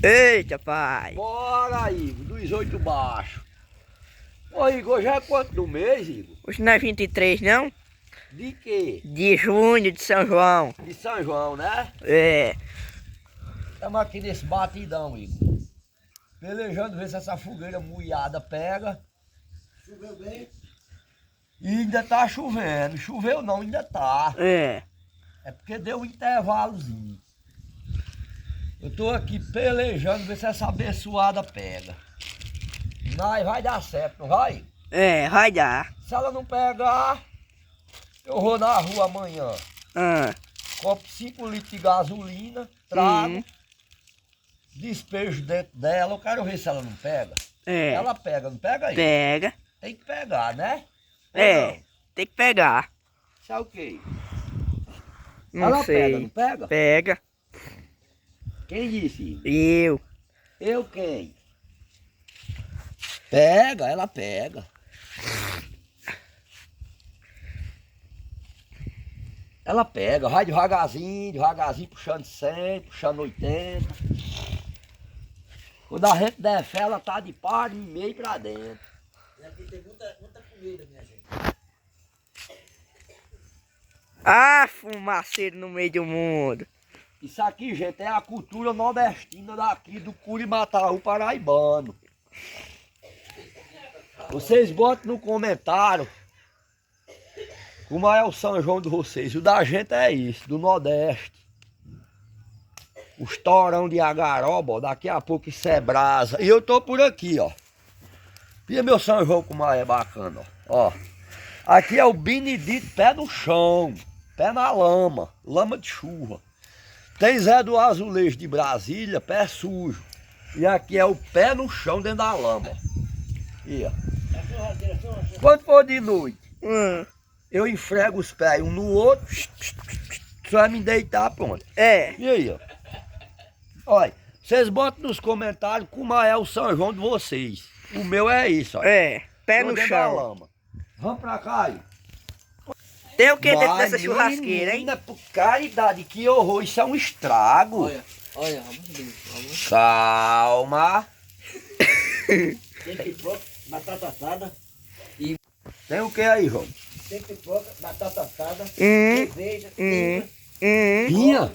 Eita, pai. Bora, Igor, dos 8 baixos. Ô, Igor, já é quanto do mês, Igor? Hoje não é 23, não? De quê? De junho, de São João. De São João, né? É. Estamos aqui nesse batidão, Igor. Pelejando, ver se essa fogueira molhada pega. Choveu bem? E ainda tá chovendo. Choveu não, ainda tá. É. É porque deu um intervalozinho. Eu tô aqui pelejando, ver se essa abençoada pega. Mas vai dar certo, não vai? É, vai dar. Se ela não pegar, eu vou na rua amanhã. Ah. Compro 5 litros de gasolina, trago, despejo dentro dela. Eu quero ver se ela não pega. É. Ela pega, não pega aí? Pega. Tem que pegar, né? Ou É. não? Tem que pegar. Isso é o quê? Não Ela sei. pega, não pega? Pega. Quem disse? Eu. Eu quem? Pega, ela pega. Ela pega, vai devagarzinho, puxando 100, puxando 80. Quando a gente der fé, ela tá de par e meio pra dentro. E aqui tem muita comida, minha gente. Ah, fumaceiro no meio do mundo. Isso aqui, gente, é a cultura nordestina daqui do Curimataú paraibano. Vocês botam no comentário como é o São João de vocês. O da gente é isso, do Nordeste. Os torão de agaroba, ó, daqui a pouco isso é brasa. E eu tô por aqui, ó. Via meu São João como é bacana, ó. Aqui é o Benedito pé no chão, pé na lama, lama de chuva. Tem Zé do Azulejo de Brasília, pé sujo. E aqui é o pé no chão dentro da lama. E, ó. Quando for de noite, eu enfrego os pés um no outro, só vai me deitar, pronto. É. E aí, ó. Olha, vocês botam nos comentários como é o São João de vocês. O meu é isso, ó. É. Pé Tô no dentro da chão. lama. Vamos pra cá aí. Tem o que dentro Vai, dessa churrasqueira, hein? menina, por caridade, que horror, isso é um estrago. Olha, vamos. Calma. Tem pipoca, batata assada. Tem o que aí, João? Tem pipoca, batata assada, Hum. cerveja, Pinha.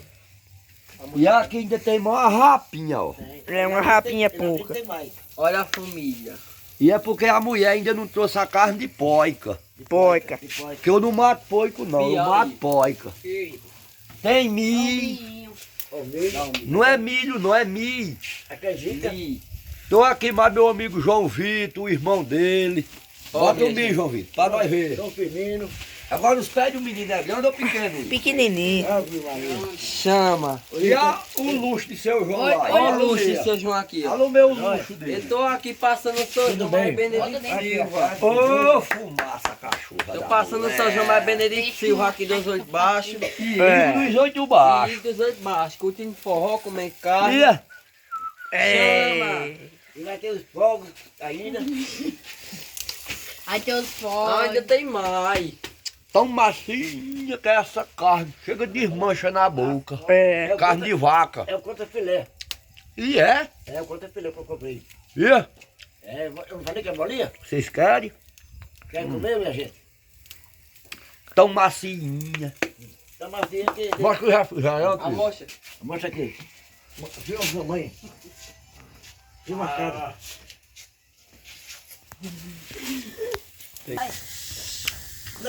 E aqui ainda tem uma rapinha, ó. É uma rapinha pouca. Tem mais. Olha a família. E é porque a mulher ainda não trouxe a carne de poica. Poica. Que eu não mato poico não, eu Piau. mato poica. Tem milho. Não é milho, não é milho. Acredita? Tô aqui mais meu amigo João Vitor, o irmão dele. Bota o milho, João Vitor, pra nós ver. São Firmino. Agora os pés do menino é grande ou pequeno? Pequenininho. Ave Maria. Chama. E o luxo de seu João lá? Olha o luxo de seu João aqui, ó. Olha o meu luxo dele. Eu tô aqui passando o São João mais Benedito Silva. Ô, fumaça, cachorra. Tô da passando o São João mais Benedito Silva aqui dos oito baixos. E É. dos 8 baixos. E dos oito baixos. Curtindo forró, comendo carne. Ia. É. E vai ter os fogos ainda. Aí tem os fogos. Ainda tem mais. Tão macia que é essa carne. Chega desmancha na boca. É. Carne de vaca. É o contra-filé. E é? É o contra-filé que eu comprei. Ia. É, eu não falei que é bolinha? Vocês querem? Quer comer, minha gente? Tão macinha. Tá macia aqui. Mostra o refrigerante. A mocha. Mostra aqui. Viu a mamãe? Viu uma cara?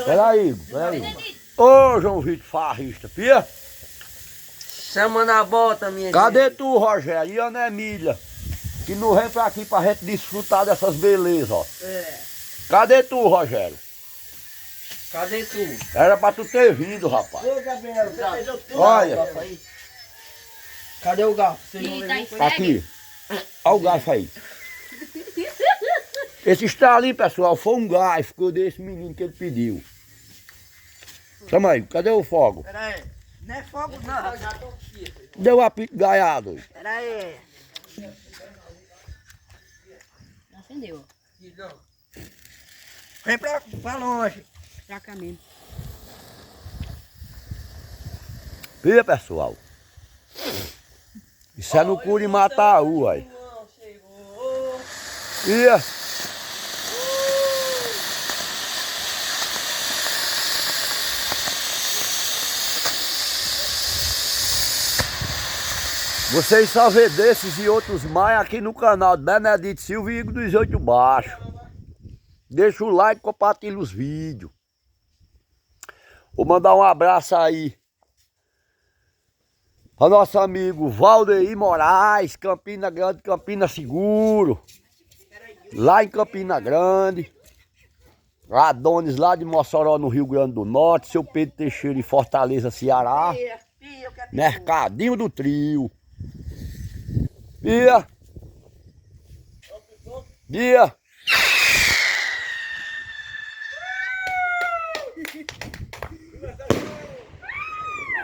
Peraí. Ô, João Vitor Farrista, pia? Chama na bota, minha Cadê tu, Rogério? E Ana Emília? Que não vem pra aqui pra gente desfrutar dessas belezas, ó. É. Cadê tu, Rogério? Cadê tu? Era pra tu ter vindo, rapaz. Ô, Gabriel, você fez o tudo. Olha. Cadê o garfo? Vocês não Ih, tá levou? entregue? Aqui. Olha o garfo aí. Esse estalinho, pessoal, foi um garfo que eu dei esse menino que ele pediu. Chama aí, cadê o fogo? Pera aí. Não é fogo não. Deu apito gaiado. Pera aí. Acendeu. Vem pra longe. Pra cá mesmo. Vê, pessoal. Isso é no Curimataú, aí. Ia. Vocês só vê desses e outros mais aqui no canal Benedito Silva e Igor dos Oito Baixos. Deixa o like, compartilha os vídeos. Vou mandar um abraço aí para nosso amigo Valdeir Moraes, Campina Grande, Campina Seguro. Lá em Campina Grande. Adonis lá de Mossoró, no Rio Grande do Norte. Seu Pedro Teixeira em Fortaleza, Ceará. Mercadinho do Trio. Bia. Bia.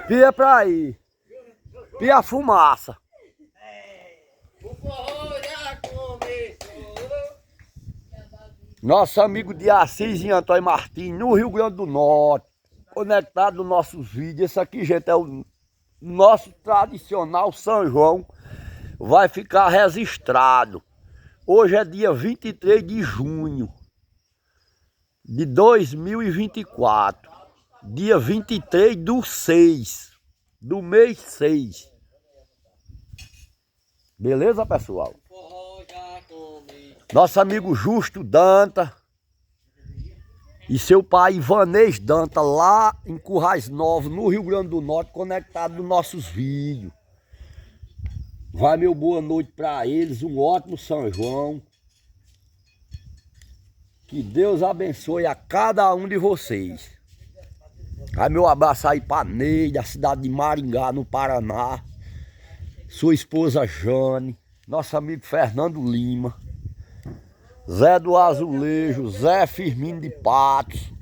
Pia pra aí. Pia a fumaça. O forró já começou. Nosso amigo de Assis e Antônio Martins, no Rio Grande do Norte. Conectado nos nossos vídeos. Esse aqui, gente, é o nosso tradicional São João. Vai ficar registrado. Hoje é dia 23 de junho de 2024. Dia 23 do 6, do mês 6. Beleza, pessoal? Nosso amigo Justo Danta e seu pai Ivanês Danta, lá em Currais Novos, no Rio Grande do Norte, conectado nos nossos vídeos. Vai meu boa noite para eles, um ótimo São João. Que Deus abençoe a cada um de vocês. Vai meu abraço aí para Neide, da cidade de Maringá, no Paraná. Sua esposa Jane, nosso amigo Fernando Lima, Zé do Azulejo, Zé Firmino de Patos.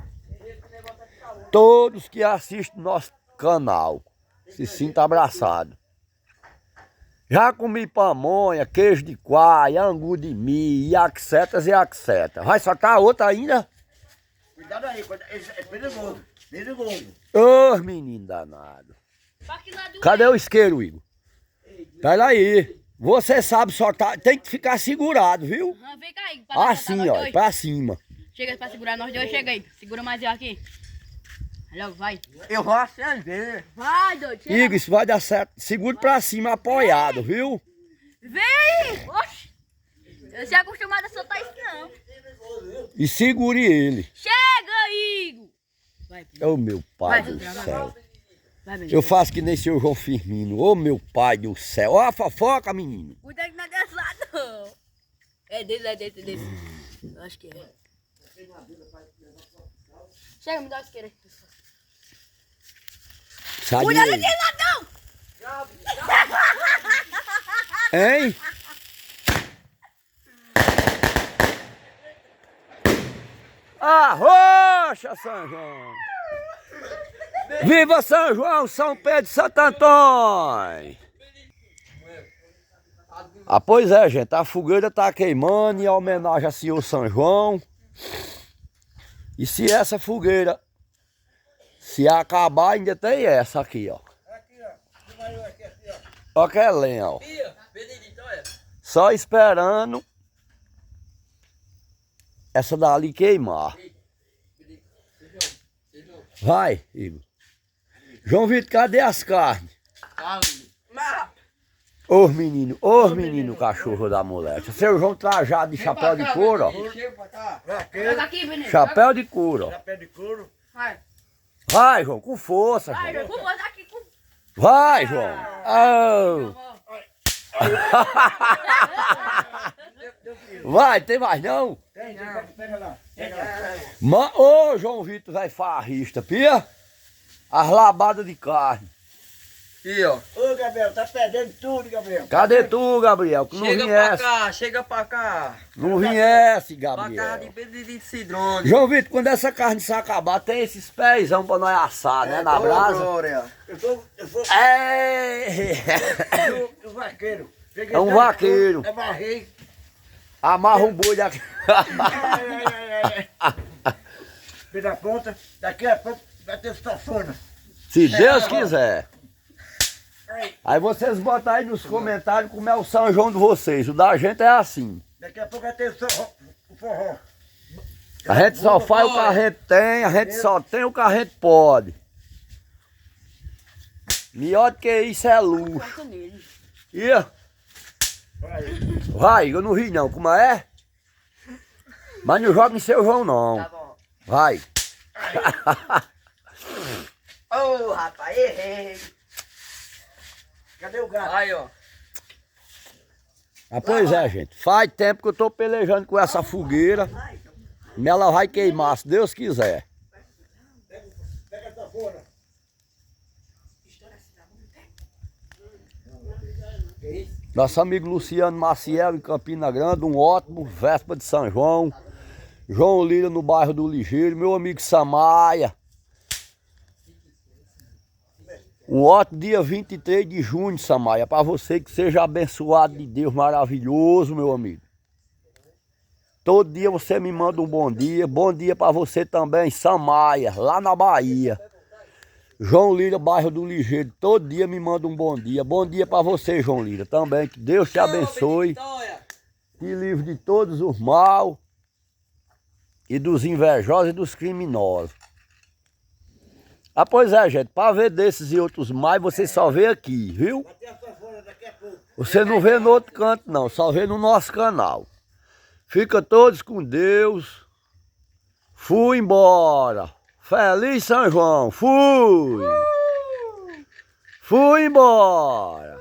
Todos que assistem nosso canal, se sintam abraçados. Já comi pamonha, queijo de coalho, angu de milho, iaxetas e iaxetas. Vai soltar outra ainda? Cuidado aí, é perigoso. Perigoso. Ô, menino danado. Cadê o isqueiro, Igor? Pera aí. Você sabe soltar, tem que ficar segurado, viu? Vem cá, Igor. Pra Assim, nós ó, dois. pra cima. Chega pra segurar nós dois, chega aí. Segura mais eu aqui. Logo, vai. Eu vou acender. Vai, doido. Chega. Igor, isso vai dar certo. Segure pra cima, apoiado, viu? Vem! Oxi! Eu sou acostumado a soltar isso, não. E segure ele. Chega, Igor! Vai, Ô, meu pai Vai, do vai, céu. vai, vai. Eu faço que nem seu João Firmino. Ô, meu pai do céu. Ó a fofoca, menino. Cuidado que não é desse lado, não. É desse. Eu acho que é. Chega, me dá o isqueiro aí. Sai Cuidado dele. desse lado, não! Hein? Arrocha, São João! Viva São João, São Pedro e Santo Antônio! Ah, pois é, gente, a fogueira tá queimando em homenagem a senhor São João. E se essa fogueira se acabar, ainda tem essa aqui, ó. Ó que é lenha, ó. Só esperando essa dali queimar. Vai, Igor. João Vitor, cadê as carnes? Ô menino cachorro da moleque. Seu João trajado de chapéu de couro, ó. Joga aqui, Benito. Chapéu de couro, ó. Chapéu de couro. Vai. Vai, João, com força, Vai, João. vou botar aqui com... Vai, João. Oh. Vai, tem mais não? Tem, pega lá. Pega lá. Ô, João Vitor, vai farrista, pia? As labadas de carne. Aqui, ó. Ô, Gabriel, tá perdendo tudo, Gabriel. Cadê tu, Gabriel? Que não Chega pra viesse. cá, chega pra cá. Não viesse, Pra cá de Gabriel. Benedito Cidrone. João Vitor, quando essa carne se acabar, tem esses pezão pra nós assar, né? Na Ô, brasa. Glória. Eu sou É, o vaqueiro. Peguei É um tanto vaqueiro. couro, amarrei. amarra um boi daqui. Fez a ponta, daqui a pouco vai ter sanfona. Se Deus quiser. Aí vocês botam aí nos comentários como é o São João de vocês. O da gente é assim. Daqui a pouco vai ter o forró. A gente só faz o que a gente tem, a gente só tem o que a gente pode. Melhor do que isso é luxo. Corta nele. Ia. Vai, eu não ri não, como é? Mas não joga em seu João não. Tá bom. Vai. Ô, rapaz, errei. Cadê o gato? Aí, ó. Ah, pois é, gente. Faz tempo que eu tô pelejando com essa fogueira. E ela vai queimar, se Deus quiser. Pega essa fora. Nosso amigo Luciano Maciel em Campina Grande, um ótimo véspera de São João. João Lira no bairro do Ligeiro, meu amigo Samaia. Um ótimo dia 23 de junho, Samaia, para você que seja abençoado de Deus, maravilhoso, meu amigo. Todo dia você me manda um bom dia para você também, Samaia, lá na Bahia. João Lira, bairro do Ligeiro, todo dia me manda um bom dia para você, João Lira, também, que Deus te abençoe, te livre de todos os mal e dos invejosos e dos criminosos. Ah, pois é, gente, para ver desses e outros mais, você só vê aqui, viu? Vai ter essa fora daqui a pouco. Você não vê no outro canto não, só vê no nosso canal. Fica todos com Deus. Fui embora. Feliz São João, fui! Fui embora!